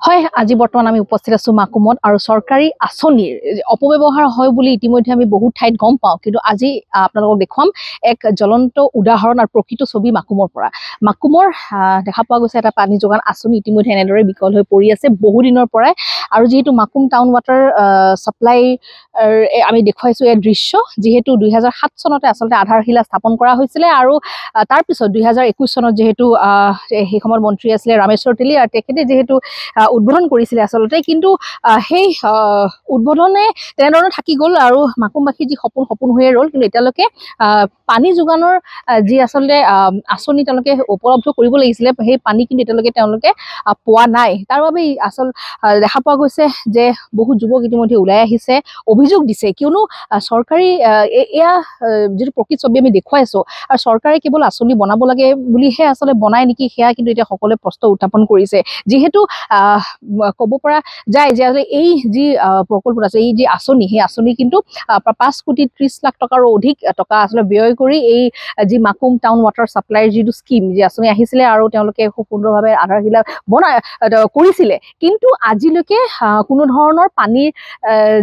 হয়, আজি বৰ্তমান আমি উপস্থিত আছো মাকুমত আৰু চৰকাৰী আঁচনিৰ অপব্যৱহাৰ হয় বুলি ইতিমধ্যে আমি বহুত ঠাইত গম পাওঁ, কিন্তু আজি আপোনালোকক দেখুৱাম এক জ্বলন্ত উদাহৰণ আৰু প্ৰকৃত ছবি মাকুমৰ পৰা। মাকুমৰ দেখা পোৱা গৈছে এটা পানী যোগান আঁচনি ইতিমধ্যে এনেদৰে বিকল হৈ পৰি আছে বহুদিনৰ পৰাই, আৰু যিহেতু মাকুম টাউন ৱাটাৰ ছাপ্লাই আমি দেখুৱাইছো এই দৃশ্য, যিহেতু 2007 চনতে আচলতে আধাৰশিলা স্থাপন কৰা হৈছিলে আৰু তাৰপিছত 2021 চনত যিহেতু সেই সময়ত মন্ত্ৰী আছিলে ৰামেশ্বৰ তেলী, আৰু তেখেতে যিহেতু উদ্বোধন কৰিছিলে আচলতে, কিন্তু সেই উদ্বোধনে তেনেধৰণে থাকি গ'ল আৰু মাকুমবাসীৰ যি সপোন হৈয়ে ৰ'ল। কিন্তু এতিয়ালৈকে পানী যোগানৰ যি আচলতে আঁচনি তেওঁলোকে উপলব্ধ কৰিব লাগিছিলে, সেই পানী কিন্তু এতিয়ালৈকে তেওঁলোকে পোৱা নাই। তাৰ বাবে আচল দেখা পোৱা গৈছে যে বহু যুৱক ইতিমধ্যে ওলাই আহিছে, অভিযোগ দিছে, কিয়নো চৰকাৰী এয়া যিটো প্ৰকৃত ছবি আমি দেখুৱাইছো, আৰু চৰকাৰে কেৱল আঁচনি বনাব লাগে বুলিহে আচলতে বনাই নেকি, সেয়া কিন্তু এতিয়া সকলোৱে প্ৰশ্ন উত্থাপন কৰিছে। যিহেতু ক'ব পৰা যায় যে এই যি প্ৰকল্পত আছে, এই যি আঁচনি, সেই আঁচনি কিন্তু 5,30,00,000 টকাৰো অধিক টকা আচলতে ব্যয় কৰি এই যি মাকুম টাউন ৱাটাৰ ছাপ্লাইৰ যিটো স্কিম, যি আঁচনি আহিছিলে আৰু তেওঁলোকে খুব সুন্দৰভাৱে আধাৰশিলা কৰিছিলে, কিন্তু আজিলৈকে কোনো ধৰণৰ পানীৰ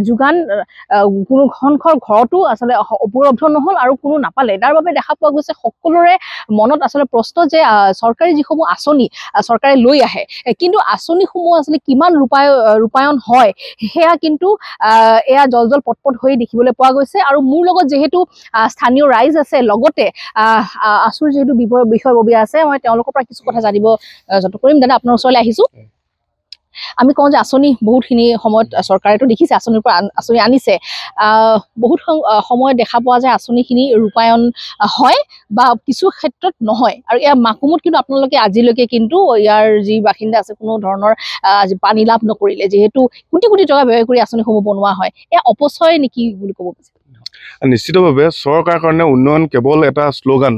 যোগান কোনো ঘৰতো আচলতে উপলব্ধ নহ'ল আৰু কোনো নাপালে। তাৰ বাবে দেখা পোৱা গৈছে সকলোৰে মনত আচলতে প্ৰশ্ন যে চৰকাৰী যিসমূহ আঁচনি চৰকাৰে লৈ আহে, কিন্তু আঁচনিসমূহ আচলতে কিমান ৰূপায়ণ হয় সেয়া কিন্তু এয়া জল পটপট হৈ দেখিবলৈ পোৱা গৈছে। আৰু মোৰ লগত যিহেতু স্থানীয় ৰাইজ আছে, লগতে আঁচুৰ যিহেতু বিষয়ববীয়া আছে, মই তেওঁলোকৰ পৰা কিছু কথা জানিব যত্ন কৰিম। দাদা, আপোনাৰ ওচৰলৈ আহিছো। আমি কওঁ যে আঁচনি বহুতখিনি সময়ত চৰকাৰেতো দেখিছে আঁচনিৰ পৰা আঁচনি আনিছে, বহুত সময়ত দেখা পোৱা যায় আঁচনিখিনি ৰূপায়ণ হয় বা কিছু ক্ষেত্ৰত নহয়, আৰু ইয়াৰ মাকুমত কিন্তু আপোনালোকে আজিলৈকে কিন্তু ইয়াৰ যি বাসিন্দা আছে কোনো ধৰণৰ পানী লাভ নকৰিলে, যিহেতু কোটি কোটি টকা ব্যয় কৰি আঁচনিসমূহ বনোৱা হয়। এয়া অপচয় নেকি বুলি ক'ব বিচাৰে? নিশ্চিতভাৱে চৰকাৰৰ কাৰণে উন্নয়ন কেৱল এটা শ্লোগান,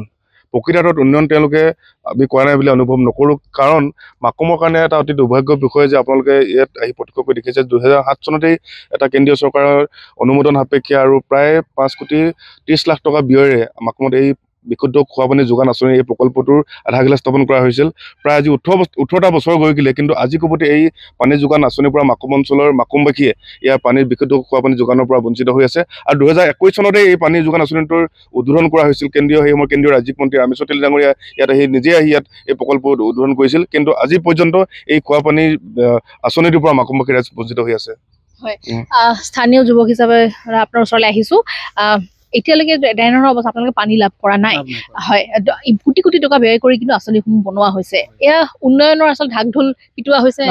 প্ৰকৃতাৰ্থত উন্নয়ন তেওঁলোকে আমি কৰা নাই বুলি অনুভৱ নকৰোঁ। কাৰণ মাকুমৰ কাৰণে এটা অতি দুৰ্ভাগ্যৰ বিষয় যে আপোনালোকে ইয়াত আহি প্ৰত্যক্ষকৈ দেখিছে 2007 চনতেই এটা কেন্দ্ৰীয় চৰকাৰৰ অনুমোদন সাপেক্ষে আৰু প্ৰায় 5,30,00,000 টকা ব্যয়েৰে মাকুমত এই বিশুদ্ধ খোৱা পানী যোগান আঁচনি এই প্ৰকল্পটোৰ আধাৰশিলা স্থাপন কৰা হৈছিল। প্ৰায় আজি 18টা বছৰ গৈ গ'লে, কিন্তু আজি ক'বতে এই পানী যোগান আঁচনিৰ পৰা মাকুম অঞ্চলৰ মাকুমবাসীয়ে ইয়াৰ পানীৰ বিশুদ্ধ খোৱা পানী যোগানৰ পৰা বঞ্চিত হৈ আছে। আৰু 2021 চনতে এই পানী যোগান আঁচনিটোৰ উদ্বোধন কৰা হৈছিল। সেই সময়ৰ কেন্দ্ৰীয় ৰাজ্যিক মন্ত্ৰী ৰামেশ্বৰ তেলী ডাঙৰীয়া ইয়াত নিজে আহি ইয়াত এই প্ৰকল্প উদ্বোধন কৰিছিল, কিন্তু আজি পৰ্যন্ত এই খোৱা পানীৰ আঁচনিটোৰ পৰা মাকুমবাসী ৰাইজ বঞ্চিত হৈ আছে। হয়, স্থানীয় যুৱক হিচাপে আপোনাৰ ওচৰলৈ আহিছো। এতিয়ালৈকে এনেধৰণৰ অৱস্থা, আপোনালোকে পানী লাভ কৰা নাই। হয়, কোটি কোটি টকা ব্যয় কৰি কিন্তু আঁচনিসমূহ বনোৱা হৈছে, এয়া উন্নয়নৰ আচল ঢাক ঢোল পিটোৱা হৈছে।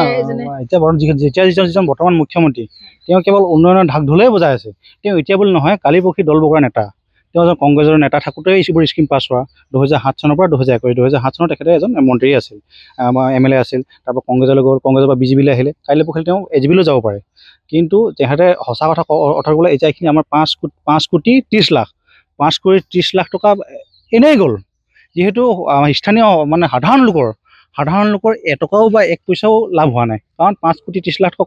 এতিয়া যিজন বৰ্তমান মুখ্যমন্ত্ৰী, তেওঁ কেৱল উন্নয়নৰ ঢাক ঢোলেই বজাই আছে। তেওঁ এতিয়া বুলি নহয়, কালি পৰহি দল বগৰা নেতা, তেওঁ এজন কংগ্ৰেছৰ নেতা থাকোঁতে এইবোৰ স্কিম পাছ হোৱা 2007 চনৰ পৰা 2021 চনত তেখেতে এজন মন্ত্ৰী আছিল, MLA আছিল। তাৰপৰা কংগ্ৰেছলৈ গ'ল, কংগ্ৰেছৰ পৰা বিজেপিলৈ আহিলে, কাইলৈ পৰহি তেওঁ AGPলৈ যাব পাৰে। কিন্তু তেখেতে সঁচা কথা ক'বলৈ এতিয়া এইখিনি আমাৰ 5,30,00,000 টকা এনেই গ'ল, যিহেতু স্থানীয় মানে সাধাৰণ লোকৰ এটকাও বা এক পইচাও লাভ হোৱা নাই। কাৰণ 5,30,00,000 টকা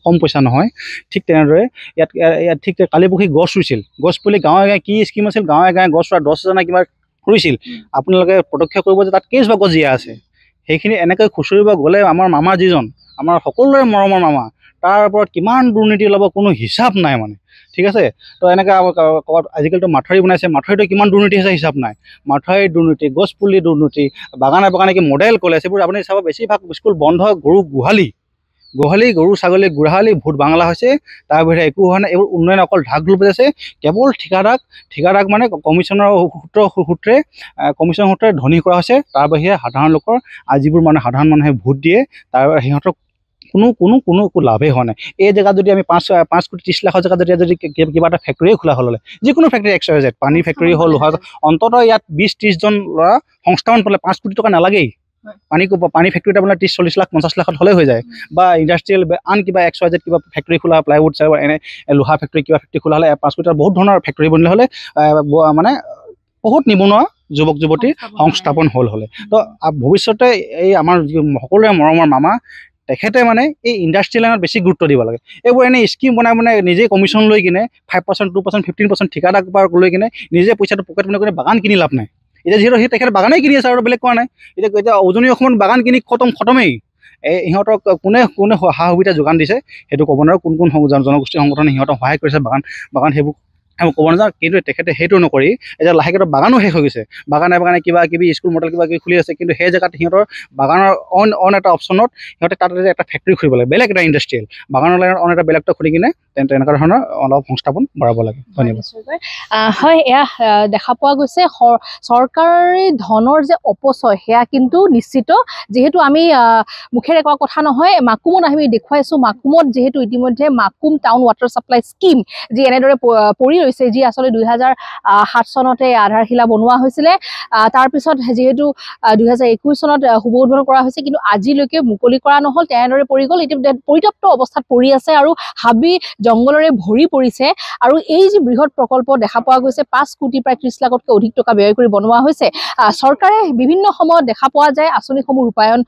কম পইচা নহয়। ঠিক তেনেদৰে ইয়াত ঠিক কালি পৰহি গছ ৰুইছিল, গছ পুলি গাঁৱে গাঁৱে কি স্কিম আছিল, গাঁৱে গাঁৱে গছ ৰোৱা 10,000 কিবা ৰুইছিল। আপোনালোকে প্ৰত্যক্ষ কৰিব যে তাত কেইজোপা গছ জীয়াই আছে। সেইখিনি এনেকৈ খুচৰিব গ'লে আমাৰ মামা যিজন, আমাৰ সকলোৰে মৰমৰ মামা, তাৰ ওপৰত কিমান দুৰ্নীতি ওলাব কোনো হিচাপ নাই মানে। ঠিক আছে, তো এনেকৈ ক'ৰবাত আজিকালিতো মাথাউৰি বনাইছে, মাথাউৰিটো কিমান দুৰ্নীতি হৈছে হিচাপ নাই। মাথাউৰি দুৰ্নীতি, গছ পুলি দুৰ্নীতি, বাগানে কি মডেল কলেজ, এইবোৰ আপুনি চাব বেছিভাগ স্কুল বন্ধ, গৰু গৰু ছাগলী গোহালি ভূত বাংলা হৈছে, তাৰ বাহিৰে একো হোৱা নাই। এইবোৰ উন্নয়ন অকল ঢাক ঢোল বজাইছে, কেৱল ঠিকাদাক মানে কমিশ্যনৰ সূত্ৰে ধনী কৰা হৈছে। তাৰ বাহিৰে সাধাৰণ লোকৰ যিবোৰ মানে সাধাৰণ মানুহে ভোট দিয়ে, তাৰ সিহঁতক কোনো লাভেই হোৱা নাই। এই জেগাত যদি আমি 5,30,00,000 জেগাত যদি কিবা এটা ফেক্টৰীয়ে খোলা হ'ল, যিকোনো ফেক্টৰী XYZ, পানী ফেক্টৰী হ'ল, লোহা, অন্ততঃ ইয়াত 20-30জন ল'ৰা সংস্থাপন পালে 5 কোটি টকা নালাগেই। পানী ফেক্টৰী এটা আপোনাৰ 30-40 লাখ 50 লাখত হ'লে হৈ যায়। বা ইণ্ডাষ্ট্ৰিয়েল আন কিবা XYZ কিবা ফেক্টৰী খোলা, প্লাইউড চাইউড এনে লোহা ফেক্টৰী কিবা ফেক্টৰী খোলা হ'লে 5 কোটি, বহুত ধৰণৰ ফেক্টৰী বনিলে হ'লে মানে বহুত নিবনুৱা যুৱক যুৱতীৰ সংস্থাপন হ'লে। তো ভৱিষ্যতে এই আমাৰ সকলোৰে মৰমৰ মামা, তেখেতে মানে এই ইণ্ডাষ্ট্ৰিয়েল লাইনত বেছি গুৰুত্ব দিব লাগে। এইবোৰ এনেই স্কিম বনাই নিজে কমিশ্যন লৈ কিনে 5%, 2%, 15% ঠিকাদাৰ লৈ কিনে নিজে পইচাটো পকেট মাৰি কিনে বাগান কিনি লাভ নাই। এতিয়া যিহেতু তেখেতে বাগানেই কিনি আছে আৰু বেলেগ কোৱা নাই। এতিয়া উজনি অসমত বাগান কিনি খতমেই। ইহঁতক কোনে কোনে সা সুবিধা যোগান দিছে সেইটো ক'ব নোৱাৰো, কোন কোন জনগোষ্ঠীৰ সংগঠনে সিহঁতক সহায় কৰিছে বাগান সেইবোৰ ক'ব নাযাওঁ। কিন্তু তেখেতে সেইটো নকৰি এতিয়া লাহেকৈ বাগানো শেষ হৈ গৈছে, বাগানে কিবা কিবি স্কুল মডেল কিবা কিবি খুলি আছে, কিন্তু সেই জেগাত সিহঁতৰ বাগানৰ অন এটা অপশ্যনত সিহঁতে তাতে এটা ফেক্টৰী খুলিব লাগে, বেলেগ এটা ইণ্ডাষ্ট্ৰিয়েল বাগানৰ লাইনত অন এটা বেলেগটা খুলি কিনে তেনেকুৱা ধৰণৰ অলপ সংস্থাপন বঢ়াব লাগে। ধন্যবাদ। হয়, এয়া দেখা পোৱা গৈছে চৰকাৰী ধনৰ যে অপচয় সেয়া কিন্তু নিশ্চিত, যিহেতু আমি মুখেৰে কোৱা কথা নহয়, মাকুমত আমি দেখুৱাইছোঁ, মাকুমত যিহেতু ইতিমধ্যে Makum town water supply scheme যি এনেদৰে পৰি ৰৈছে, যি আচলতে 2007 চনতে আধাৰশিলা বনোৱা হৈছিলে, তাৰপিছত যিহেতু 2021 চনত শুভ উদ্বোধন কৰা হৈছে, কিন্তু আজিলৈকে মুকলি কৰা নহ'ল, তেনেদৰে পৰি গ'ল, এতিয়া পৰিত্যক্ত অৱস্থাত পৰি আছে আৰু হাবি জংঘলৰে ভৰি পৰিছে। আৰু এই যি বৃহৎ প্ৰকল্প দেখা পোৱা গৈছে, 5 কোটি প্ৰায় 30 লাখতকৈ অধিক টকা ব্যয় কৰি বনোৱা হৈছে। চৰকাৰে বিভিন্ন সময়ত দেখা পোৱা যায় আঁচনিসমূহ ৰূপায়ণ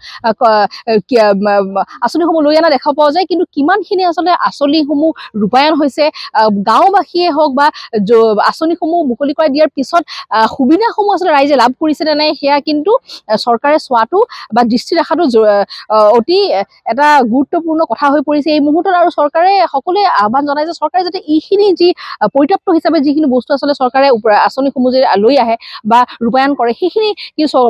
আঁচনিসমূহ লৈ অনা দেখা পোৱা যায়, কিন্তু কিমানখিনি আচলতে আঁচনিসমূহ ৰূপায়ণ হৈছে, গাঁওবাসীয়ে হওক বা আঁচনিসমূহ মুকলি কৰাই দিয়াৰ পিছত সুবিধাসমূহ আচলতে ৰাইজে লাভ কৰিছে নে নাই, সেয়া কিন্তু চৰকাৰে চোৱাটো বা দৃষ্টি ৰখাটো অতি এটা গুৰুত্বপূৰ্ণ কথা হৈ পৰিছে এই মুহূৰ্তত। আৰু চৰকাৰে সকলোৱে আহ্বান জনায় যে চৰকাৰে যাতে এইখিনি যি পৰিত্যক্ত হিচাপে যিখিনি বস্তু আচলতে চৰকাৰে আঁচনিসমূহ যে লৈ আহে বা ৰূপায়ণ কৰে, সেইখিনি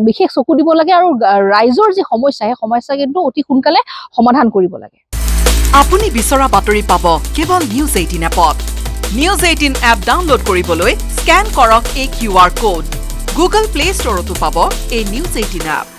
বিশেষ চকু দিব লাগে আৰু ৰাইজৰ যি সমস্যা, সেই সমস্যা কিন্তু অতি সোনকালে সমাধান কৰিব লাগে। আপুনি বিচৰা বাতৰি পাব কেৱল নিউজ 18 এপত। নিউজ 18 এপ ডাউনলোড কৰিবলৈ স্কেন কৰক এই QR কোড। গুগল প্লে ষ্টৰতো পাব এই নিউজ 18 এপ।